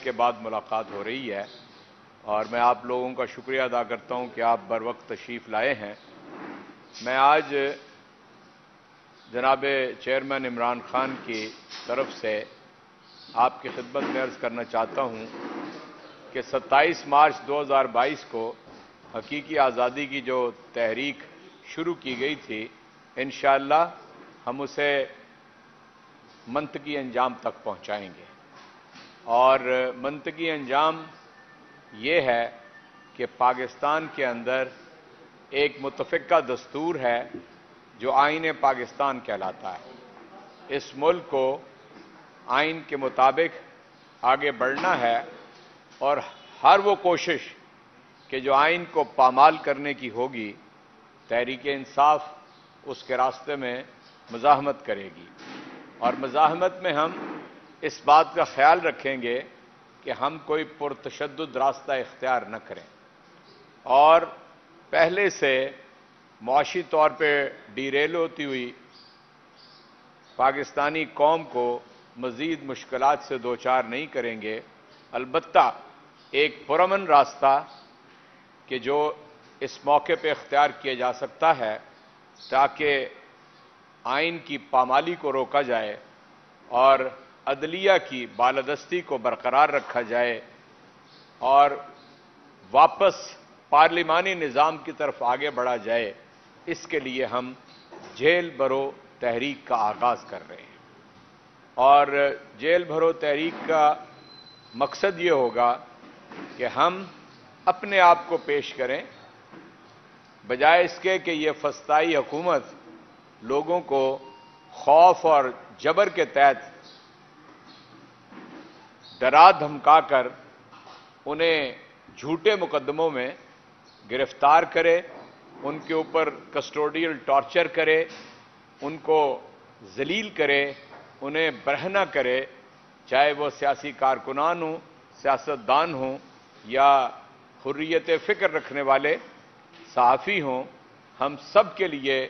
کے بعد ملاقات ہو رہی ہے اور میں آپ لوگوں کا شکریہ ادا کرتا ہوں کہ آپ بر وقت تشریف لائے ہیں۔ میں آج جناب چیئرمین عمران خان کی طرف سے آپ کی خدمت میں عرض کرنا چاہتا ہوں کہ 27 مارچ 2022 کو حقیقی آزادی کی جو تحریک شروع کی گئی تھی، انشاءاللہ ہم اسے منطقی انجام تک پہنچائیں گے، اور منطقی انجام یہ ہے کہ پاکستان کے اندر ایک متفقہ دستور ہے جو آئین پاکستان کہلاتا ہے۔ اس ملک کو آئین کے مطابق آگے بڑھنا ہے اور ہر وہ کوشش کہ جو آئین کو پامال کرنے کی ہوگی، تحریک انصاف اس کے راستے میں مزاحمت کرے گی، اور مزاحمت میں ہم اس بات کا خیال رکھیں گے کہ ہم کوئی پرتشدد راستہ اختیار نہ کریں، اور پہلے سے معاشی طور پہ ڈیریل ہوتی ہوئی پاکستانی قوم کو مزید مشکلات سے دوچار نہیں کریں گے۔ البتہ ایک پرامن راستہ کہ جو اس موقع پہ اختیار کیا جا سکتا ہے تاکہ آئین کی پامالی کو روکا جائے اور عدلیہ کی بالادستی کو برقرار رکھا جائے اور واپس پارلیمانی نظام کی طرف آگے بڑھا جائے، اس کے لیے ہم جیل بھرو تحریک کا آغاز کر رہے ہیں۔ اور جیل بھرو تحریک کا مقصد یہ ہوگا کہ ہم اپنے آپ کو پیش کریں، بجائے اس کے کہ یہ فسطائی حکومت لوگوں کو خوف اور جبر کے تحت ڈرا دھمکا کر انہیں جھوٹے مقدموں میں گرفتار کرے، ان کے اوپر کسٹوڈیل ٹارچر کرے، ان کو ذلیل کرے، انہیں برہنہ کرے، چاہے وہ سیاسی کارکنان ہوں، سیاستدان ہوں، یا حریت فکر رکھنے والے صحافی ہوں۔ ہم سب کے لیے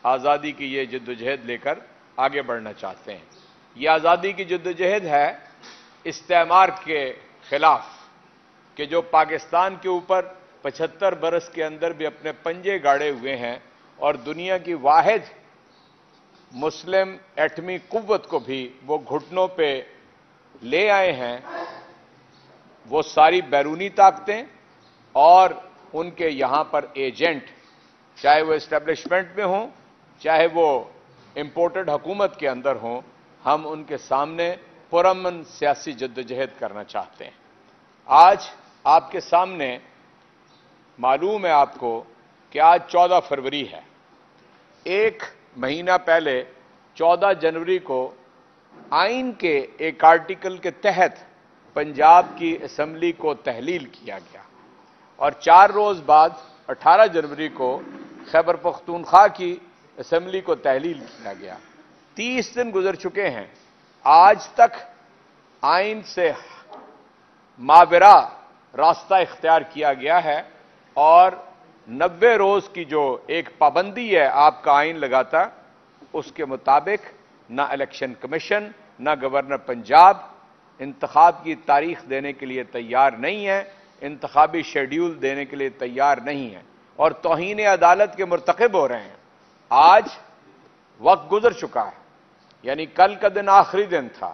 آزادی کی یہ جدوجہد لے کر آگے بڑھنا چاہتے ہیں۔ یہ آزادی کی جدوجہد ہے استعمار کے خلاف، کہ جو پاکستان کے اوپر 75 برس کے اندر بھی اپنے پنجے گاڑے ہوئے ہیں اور دنیا کی واحد مسلم ایٹمی قوت کو بھی وہ گھٹنوں پہ لے آئے ہیں، وہ ساری بیرونی طاقتیں اور ان کے یہاں پر ایجنٹ، چاہے وہ اسٹیبلشمنٹ میں ہوں، چاہے وہ امپورٹڈ حکومت کے اندر ہوں، ہم ان کے سامنے پرامن سیاسی جدوجہد کرنا چاہتے ہیں۔ آج آپ کے سامنے معلوم ہے آپ کو کہ آج 14 فروری ہے۔ ایک مہینہ پہلے 14 جنوری کو آئین کے ایک آرٹیکل کے تحت پنجاب کی اسمبلی کو تحلیل کیا گیا، اور 4 روز بعد 18 جنوری کو خیبر پختونخوا کی اسمبلی کو تحلیل کیا گیا۔ 30 دن گزر چکے ہیں، آج تک آئین سے ماورا راستہ اختیار کیا گیا ہے، اور 90 روز کی جو ایک پابندی ہے آپ کا آئین لگاتا، اس کے مطابق نہ الیکشن کمیشن نہ گورنر پنجاب انتخاب کی تاریخ دینے کے لیے تیار نہیں ہے، انتخابی شیڈیول دینے کے لیے تیار نہیں ہے، اور توہین عدالت کے مرتکب ہو رہے ہیں۔ آج وقت گزر چکا ہے، یعنی کل کا دن آخری دن تھا،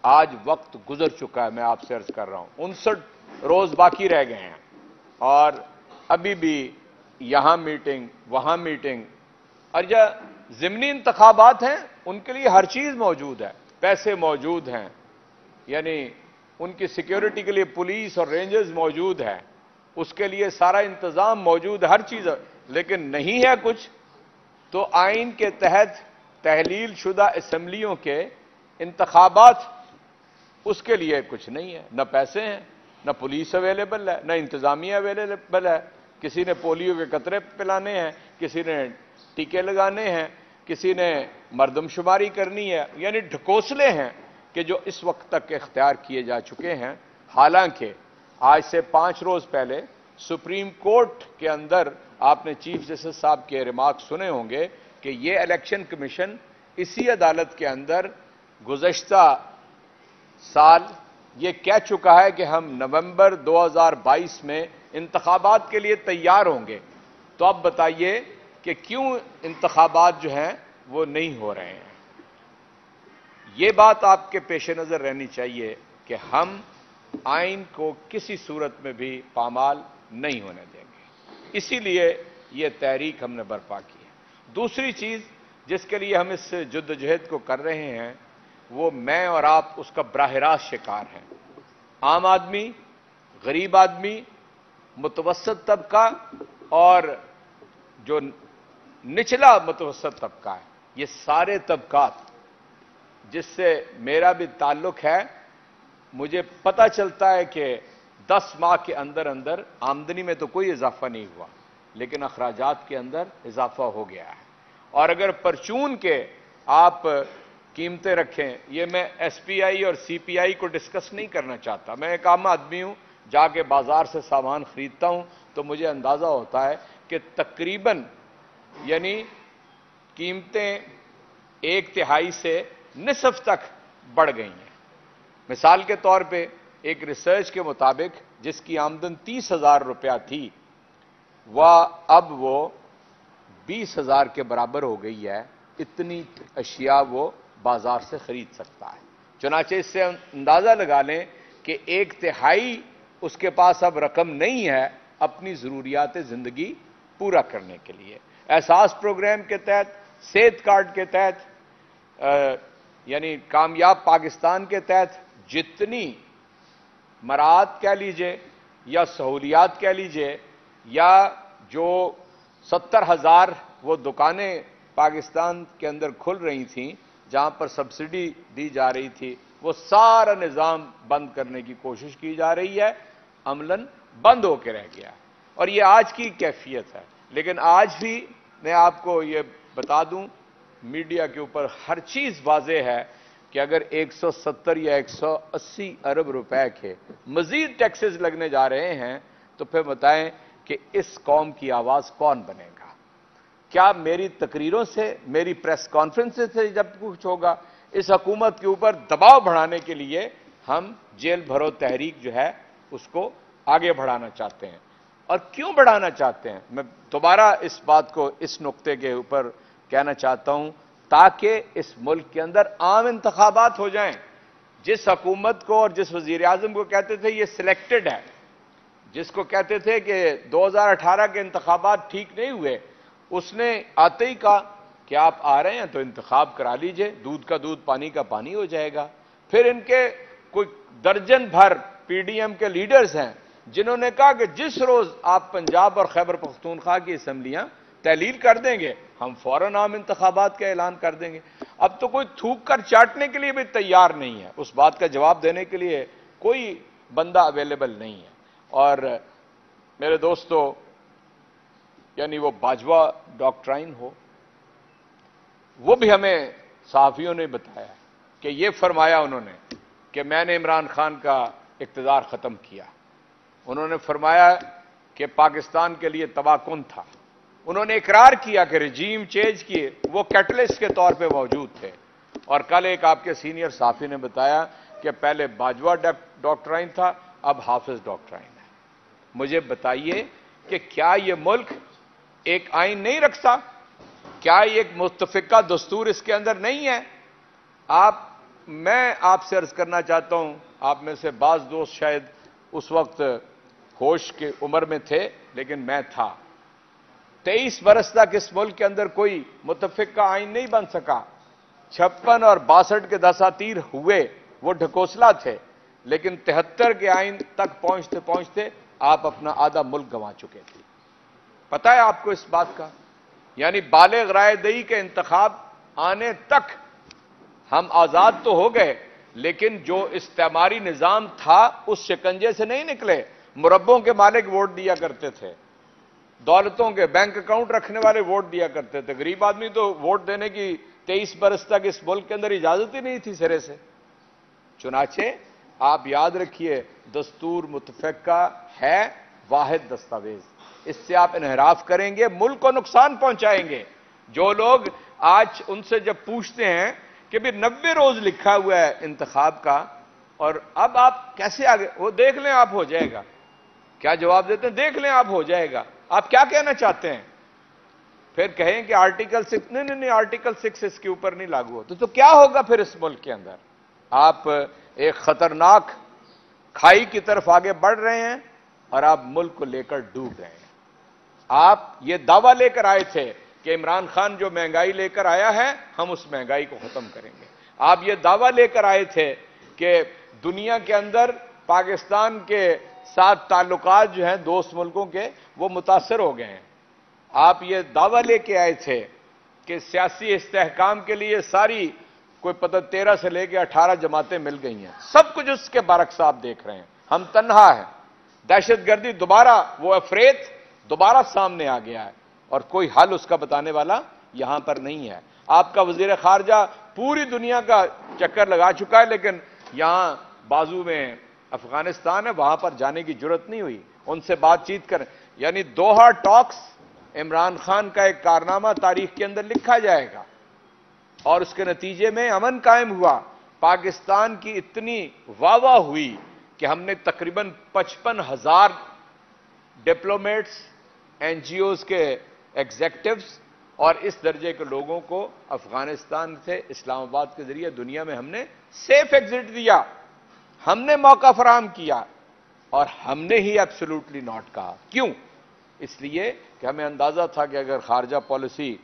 آج وقت گزر چکا ہے، میں آپ سے عرض کر رہا ہوں 59 روز باقی رہ گئے ہیں، اور ابھی بھی یہاں میٹنگ وہاں میٹنگ، اور جو ضمنی انتخابات ہیں ان کے لیے ہر چیز موجود ہے، پیسے موجود ہیں، یعنی ان کی سیکیورٹی کے لیے پولیس اور رینجرز موجود ہے، اس کے لیے سارا انتظام موجود ہے، ہر چیز ہے، لیکن نہیں ہے کچھ، تو آئین کے تحت تحلیل شدہ اسمبلیوں کے انتخابات، اس کے لیے کچھ نہیں ہے، نہ پیسے ہیں، نہ پولیس اویلیبل ہے، نہ انتظامیہ اویلیبل ہے، کسی نے پولیو کے قطرے پلانے ہیں، کسی نے ٹیکے لگانے ہیں، کسی نے مردم شماری کرنی ہے، یعنی ڈھکوسلے ہیں کہ جو اس وقت تک اختیار کیے جا چکے ہیں۔ حالانکہ آج سے 5 روز پہلے سپریم کورٹ کے اندر آپ نے چیف جسٹس صاحب کے ریمارک سنے ہوں گے کہ یہ الیکشن کمیشن اسی عدالت کے اندر گزشتہ سال یہ کہہ چکا ہے کہ ہم نومبر 2022 میں انتخابات کے لیے تیار ہوں گے، تو اب بتائیے کہ کیوں انتخابات جو ہیں وہ نہیں ہو رہے ہیں؟ یہ بات آپ کے پیش نظر رہنی چاہیے کہ ہم آئین کو کسی صورت میں بھی پامال نہیں ہونے دیں گے، اسی لیے یہ تحریک ہم نے برپا کی ہے۔ دوسری چیز جس کے لیے ہم اس جدوجہد کو کر رہے ہیں، وہ میں اور آپ اس کا براہ راست شکار ہیں۔ عام آدمی، غریب آدمی، متوسط طبقہ اور جو نچلا متوسط طبقہ ہے، یہ سارے طبقات جس سے میرا بھی تعلق ہے، مجھے پتہ چلتا ہے کہ 10 ماہ کے اندر اندر آمدنی میں تو کوئی اضافہ نہیں ہوا، لیکن اخراجات کے اندر اضافہ ہو گیا ہے۔ اور اگر پرچون کے آپ قیمتیں رکھیں، یہ میں ایس پی آئی اور سی پی آئی کو ڈسکس نہیں کرنا چاہتا، میں ایک عام آدمی ہوں، جا کے بازار سے سامان خریدتا ہوں تو مجھے اندازہ ہوتا ہے کہ تقریباً یعنی قیمتیں 1/3 سے نصف تک بڑھ گئی ہیں۔ مثال کے طور پہ ایک ریسرچ کے مطابق جس کی آمدن 30,000 روپیہ تھی، اب وہ 20,000 کے برابر ہو گئی ہے، اتنی اشیاء وہ بازار سے خرید سکتا ہے۔ چنانچہ اس سے اندازہ لگا لیں کہ 1/3 اس کے پاس اب رقم نہیں ہے اپنی ضروریات زندگی پورا کرنے کے لیے۔ احساس پروگرام کے تحت، صحت کارڈ کے تحت، یعنی کامیاب پاکستان کے تحت جتنی مراعات کہہ لیجئے یا سہولیات کہہ لیجئے، یا جو 70,000 وہ دکانیں پاکستان کے اندر کھل رہی تھیں جہاں پر سبسڈی دی جا رہی تھی، وہ سارا نظام بند کرنے کی کوشش کی جا رہی ہے، عملاً بند ہو کے رہ گیا۔ اور یہ آج کی کیفیت ہے، لیکن آج بھی میں آپ کو یہ بتا دوں، میڈیا کے اوپر ہر چیز واضح ہے کہ اگر 170 یا 180 ارب روپے کے مزید ٹیکسز لگنے جا رہے ہیں تو پھر بتائیں کہ اس قوم کی آواز کون بنے گا؟ کیا میری تقریروں سے، میری پریس کانفرنس سے جب کچھ ہوگا؟ اس حکومت کے اوپر دباؤ بڑھانے کے لیے ہم جیل بھرو تحریک جو ہے اس کو آگے بڑھانا چاہتے ہیں۔ اور کیوں بڑھانا چاہتے ہیں؟ میں دوبارہ اس بات کو اس نقطے کے اوپر کہنا چاہتا ہوں، تاکہ اس ملک کے اندر عام انتخابات ہو جائیں۔ جس حکومت کو اور جس وزیر اعظم کو کہتے تھے یہ سلیکٹڈ ہے، جس کو کہتے تھے کہ 2018 کے انتخابات ٹھیک نہیں ہوئے، اس نے آتے ہی کہا کہ آپ آ رہے ہیں تو انتخاب کرا لیجئے، دودھ کا دودھ پانی کا پانی ہو جائے گا۔ پھر ان کے کوئی درجن بھر پی ڈی ایم کے لیڈرز ہیں جنہوں نے کہا کہ جس روز آپ پنجاب اور خیبر پختونخوا کی اسمبلیاں تحلیل کر دیں گے ہم فوراً عام انتخابات کا اعلان کر دیں گے۔ اب تو کوئی تھوک کر چاٹنے کے لیے بھی تیار نہیں ہے، اس بات کا جواب دینے کے لیے کوئی بندہ اویلیبل نہیں ہے۔ اور میرے دوستو، یعنی وہ باجوہ ڈاکٹرائن ہو، وہ بھی ہمیں صحافیوں نے بتایا کہ یہ فرمایا انہوں نے کہ میں نے عمران خان کا اقتدار ختم کیا۔ انہوں نے فرمایا کہ پاکستان کے لیے تباہ کن تھا۔ انہوں نے اقرار کیا کہ رجیم چینج کیے وہ کیٹلسٹ کے طور پہ موجود تھے۔ اور کل ایک آپ کے سینئر صحافی نے بتایا کہ پہلے باجوہ ڈاکٹرائن تھا، اب حافظ ڈاکٹرائن ہے۔ مجھے بتائیے کہ کیا یہ ملک ایک آئین نہیں رکھتا؟ کیا یہ ایک متفقہ دستور اس کے اندر نہیں ہے؟ میں آپ سے عرض کرنا چاہتا ہوں، آپ میں سے بعض دوست شاید اس وقت ہوش کی عمر میں تھے، لیکن میں تھا۔ 23 برس تک اس ملک کے اندر کوئی متفقہ آئین نہیں بن سکا۔ 56 اور 62 کے دساتیر ہوئے، وہ ڈھکوسلا تھے، لیکن 73 کے آئین تک پہنچتے پہنچتے آپ اپنا آدھا ملک گنوا چکے تھے۔ پتہ ہے آپ کو اس بات کا؟ یعنی بالغ رائے دہی کے انتخاب آنے تک ہم آزاد تو ہو گئے، لیکن جو استعماری نظام تھا اس شکنجے سے نہیں نکلے۔ مربوں کے مالک ووٹ دیا کرتے تھے، دولتوں کے بینک اکاؤنٹ رکھنے والے ووٹ دیا کرتے تھے، غریب آدمی تو ووٹ دینے کی 23 برس تک اس ملک کے اندر اجازت ہی نہیں تھی سرے سے۔ چنانچہ آپ یاد رکھیے، دستور متفقہ ہے واحد دستاویز، اس سے آپ انحراف کریں گے، ملک کو نقصان پہنچائیں گے۔ جو لوگ آج ان سے جب پوچھتے ہیں کہ بھی 90 روز لکھا ہوا ہے انتخاب کا، اور اب آپ کیسے آگے؟ وہ دیکھ لیں آپ ہو جائے گا. کیا جواب دیتے ہیں؟ دیکھ لیں آپ ہو جائے گا. آپ کیا کہنا چاہتے ہیں؟ پھر کہیں کہ آرٹیکل 6 نہیں آرٹیکل 6 اس کے اوپر نہیں لاگو ہوتا. تو کیا ہوگا پھر اس ملک کے اندر؟ آپ ایک خطرناک کھائی کی طرف آگے بڑھ رہے ہیں اور آپ ملک کو لے کر ڈوب رہے ہیں. آپ یہ دعویٰ لے کر آئے تھے کہ عمران خان جو مہنگائی لے کر آیا ہے ہم اس مہنگائی کو ختم کریں گے. آپ یہ دعویٰ لے کر آئے تھے کہ دنیا کے اندر پاکستان کے ساتھ تعلقات جو ہیں دوست ملکوں کے وہ متاثر ہو گئے ہیں. آپ یہ دعویٰ لے کے آئے تھے کہ سیاسی استحکام کے لیے ساری کوئی پتہ 13 سے لے کے 18 جماعتیں مل گئی ہیں. سب کچھ اس کے برعکس آپ دیکھ رہے ہیں. ہم تنہا ہیں. دہشت گردی دوبارہ وہ افریت دوبارہ سامنے آ گیا ہے اور کوئی حل اس کا بتانے والا یہاں پر نہیں ہے. آپ کا وزیر خارجہ پوری دنیا کا چکر لگا چکا ہے لیکن یہاں بازو میں افغانستان ہے وہاں پر جانے کی جرت نہیں ہوئی. ان سے بات چیت کریں. یعنی دوحہ ٹاکس عمران خان کا ایک کارنامہ تاریخ کے اندر لکھا جائے گا اور اس کے نتیجے میں امن قائم ہوا. پاکستان کی اتنی واہ واہ ہوئی کہ ہم نے تقریباً 55,000 ڈپلومیٹس این جی اوز کے ایگزیکٹوز اور اس درجے کے لوگوں کو افغانستان سے اسلام آباد کے ذریعے دنیا میں ہم نے سیف ایگزٹ دیا. ہم نے موقع فراہم کیا اور ہم نے ہی ایبسولوٹلی ناٹ کہا. کیوں؟ اس لیے کہ ہمیں اندازہ تھا کہ اگر خارجہ پالیسی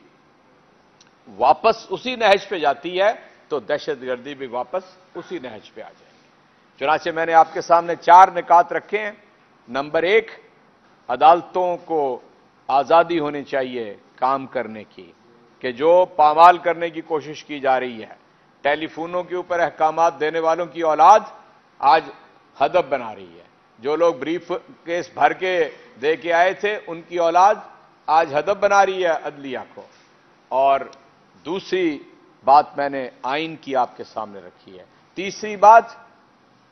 واپس اسی نہج پہ جاتی ہے تو دہشت گردی بھی واپس اسی نہج پہ آ جائے گی. چنانچہ میں نے آپ کے سامنے 4 نکات رکھے ہیں. نمبر 1، عدالتوں کو آزادی ہونی چاہیے کام کرنے کی کہ جو پامال کرنے کی کوشش کی جا رہی ہے. ٹیلی فونوں کے اوپر احکامات دینے والوں کی اولاد آج ہدف بنا رہی ہے. جو لوگ بریف کیس بھر کے دے کے آئے تھے ان کی اولاد آج ہدف بنا رہی ہے عدلیہ کو. اور دوسری بات میں نے آئین کی آپ کے سامنے رکھی ہے. تیسری بات،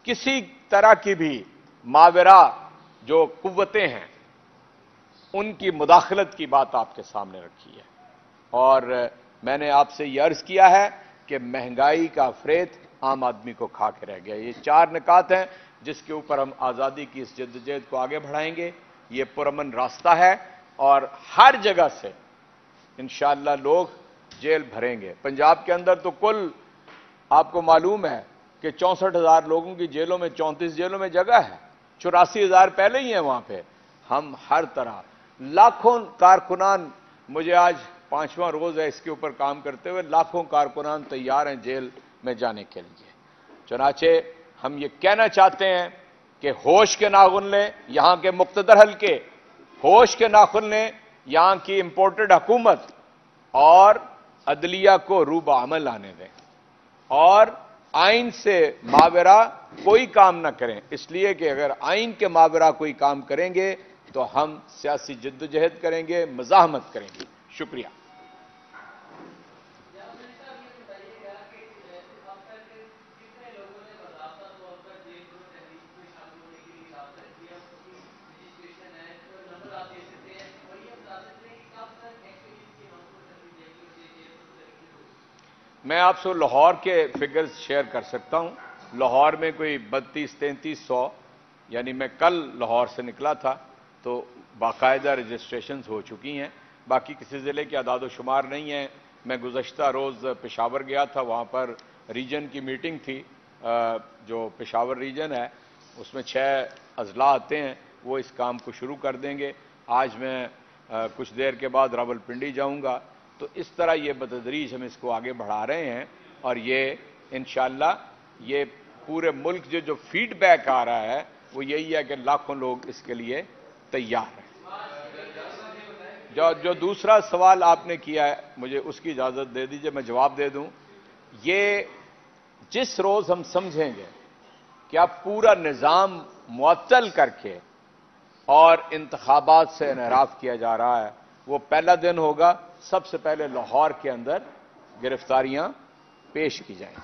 کسی طرح کی بھی ماورا جو قوتیں ہیں ان کی مداخلت کی بات آپ کے سامنے رکھی ہے. اور میں نے آپ سے یہ عرض کیا ہے کہ مہنگائی کا فریت عام آدمی کو کھا کے رہ گیا. یہ 4 نکات ہیں جس کے اوپر ہم آزادی کی اس جدوجہد کو آگے بڑھائیں گے. یہ پرامن راستہ ہے اور ہر جگہ سے انشاءاللہ لوگ جیل بھریں گے. پنجاب کے اندر تو کل آپ کو معلوم ہے کہ 64,000 لوگوں کی جیلوں میں 34 جیلوں میں جگہ ہے. 84,000 پہلے ہی ہیں وہاں پہ. ہم ہر طرح لاکھوں کارکنان، مجھے آج 5واں روز ہے اس کے اوپر کام کرتے ہوئے، لاکھوں کارکنان تیار ہیں جیل میں جانے کے لیے. چنانچہ ہم یہ کہنا چاہتے ہیں کہ ہوش کے ناخن لیں یہاں کے مقتدر حلقے، ہوش کے ناخن لیں یہاں کی امپورٹڈ حکومت اور عدلیہ کو روبہ عمل آنے دیں اور آئین سے ماورا کوئی کام نہ کریں. اس لیے کہ اگر آئین کے ماورا کوئی کام کریں گے تو ہم سیاسی جدوجہد کریں گے، مزاحمت کریں گے. شکریہ. میں آپ سے لاہور کے فگرز شیئر کر سکتا ہوں. لاہور میں کوئی 32-33 یعنی میں کل لاہور سے نکلا تھا تو باقاعدہ رجسٹریشنز ہو چکی ہیں. باقی کسی ضلع کے اعداد و شمار نہیں ہیں. میں گزشتہ روز پشاور گیا تھا، وہاں پر ریجن کی میٹنگ تھی. جو پشاور ریجن ہے اس میں 6 اضلاع آتے ہیں، وہ اس کام کو شروع کر دیں گے. آج میں کچھ دیر کے بعد راولپنڈی جاؤں گا. تو اس طرح یہ بتدریج ہم اس کو آگے بڑھا رہے ہیں اور یہ انشاءاللہ یہ پورے ملک جو فیڈ بیک آ رہا ہے وہ یہی ہے کہ لاکھوں لوگ اس کے لیے تیار ہیں. جو دوسرا سوال آپ نے کیا ہے مجھے اس کی اجازت دے دیجئے میں جواب دے دوں. یہ جس روز ہم سمجھیں گے کہ اب پورا نظام معطل کر کے اور انتخابات سے انحراف کیا جا رہا ہے وہ پہلا دن ہوگا. سب سے پہلے لاہور کے اندر گرفتاریاں پیش کی جائیں.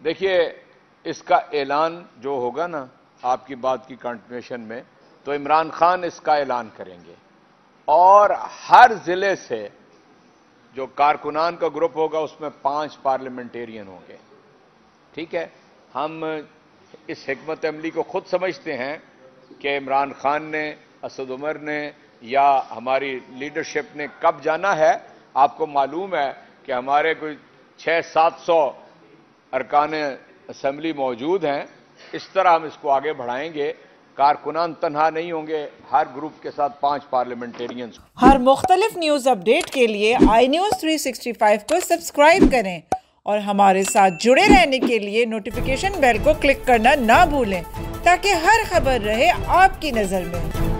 دیکھیے اس کا اعلان جو ہوگا نا آپ کی بات کی کنٹینیوشن میں تو عمران خان اس کا اعلان کریں گے اور ہر ضلع سے جو کارکنان کا گروپ ہوگا اس میں 5 پارلیمنٹیرین ہوں گے. ٹھیک ہے، ہم اس حکمت عملی کو خود سمجھتے ہیں کہ عمران خان نے، اسد عمر نے یا ہماری لیڈرشپ نے کب جانا ہے. آپ کو معلوم ہے کہ ہمارے کوئی 600-700 ارکان اسمبلی موجود ہیں. اس طرح ہم اس کو آگے بڑھائیں گے. کارکنان تنہا نہیں ہوں گے، ہر گروپ کے ساتھ 5 پارلیمنٹیرینز. ہر مختلف نیوز اپڈیٹ کے لیے آئی نیوز 365 کو سبسکرائب کریں اور ہمارے ساتھ جڑے رہنے کے لیے نوٹیفیکیشن بیل کو کلک کرنا نہ بھولیں تاکہ ہر خبر رہے آپ کی نظر میں.